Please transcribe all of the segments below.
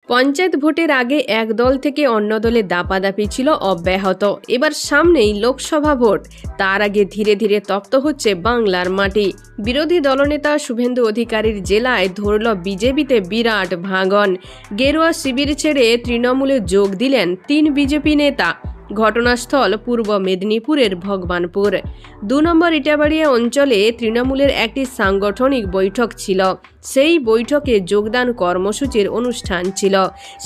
পঞ্চায়েত ভোটের আগে এক দল থেকে অন্য দলে দাপাদাপি ছিল অব্যাহত। এবার সামনেই লোকসভা ভোট, তার আগে ধীরে ধীরে তপ্ত হচ্ছে বাংলার মাটি। বিরোধী দলনেতা শুভেন্দু অধিকারীর জেলায় ধরল বিজেপিতে বিরাট ভাঙন। গেরুয়া শিবির ছেড়ে তৃণমূলে যোগ দিলেন ৩ বিজেপি নেতা। ঘটনাস্থল পূর্ব মেদিনীপুরের ভগবানপুর। ২ নম্বর ইটাবাড়িয়া অঞ্চলে তৃণমূলের একটি সাংগঠনিক বৈঠক ছিল। সেই বৈঠকে যোগদান কর্মসূচির অনুষ্ঠান ছিল।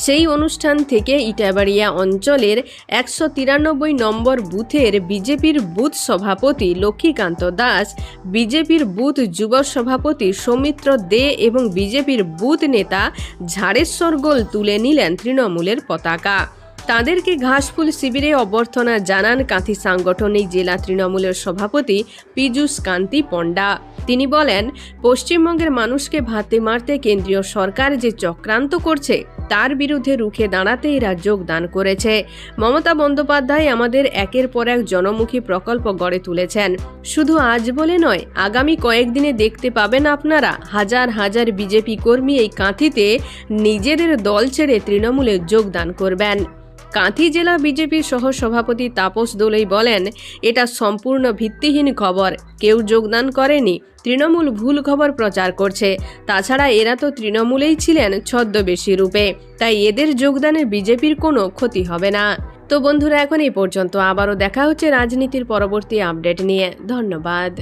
সেই অনুষ্ঠান থেকে ইটাবাড়িয়া অঞ্চলের ১৯৩ নম্বর বুথের বিজেপির বুথ সভাপতি লক্ষ্মীকান্ত দাস, বিজেপির বুথ যুব সভাপতি সৌমিত্র দে এবং বিজেপির বুথ নেতা ঝাড়েশ্বর গোল তুলে নিলেন তৃণমূলের পতাকা। তাদেরকে ঘাসফুল শিবিরে অভ্যর্থনা জানান কাঁথি সাংগঠনিক জেলা তৃণমূলের সভাপতি পীযূষ কান্তি পণ্ডা। তিনি বলেন, পশ্চিমবঙ্গের মানুষকে ভাতে মারতে কেন্দ্রীয় সরকার যে চক্রান্ত করছে তার বিরুদ্ধে রুখে দাঁড়াতে এরা যোগদান করেছে। মমতা বন্দ্যোপাধ্যায় আমাদের একের পর এক জনমুখী প্রকল্প গড়ে তুলেছেন। শুধু আজ বলে নয়, আগামী কয়েকদিনে দেখতে পাবেন আপনারা হাজার হাজার বিজেপি কর্মী এই কাঁথিতে নিজেদের দল ছেড়ে তৃণমূলে যোগদান করবেন। কাঁথি জেলা বিজেপির সহ সভাপতি তাপস দোলই বলেন, এটা সম্পূর্ণ ভিত্তিহীন খবর। কেউ যোগদান করেনি, তৃণমূল ভুল খবর প্রচার করছে। তাছাড়া এরা তো তৃণমূলেই ছিলেন ছদ্মবেশী রূপে, তাই এদের যোগদানে বিজেপির কোনো ক্ষতি হবে না। তো বন্ধুরা, এখন এই পর্যন্ত। আবারও দেখা হচ্ছে রাজনীতির পরবর্তী আপডেট নিয়ে। ধন্যবাদ।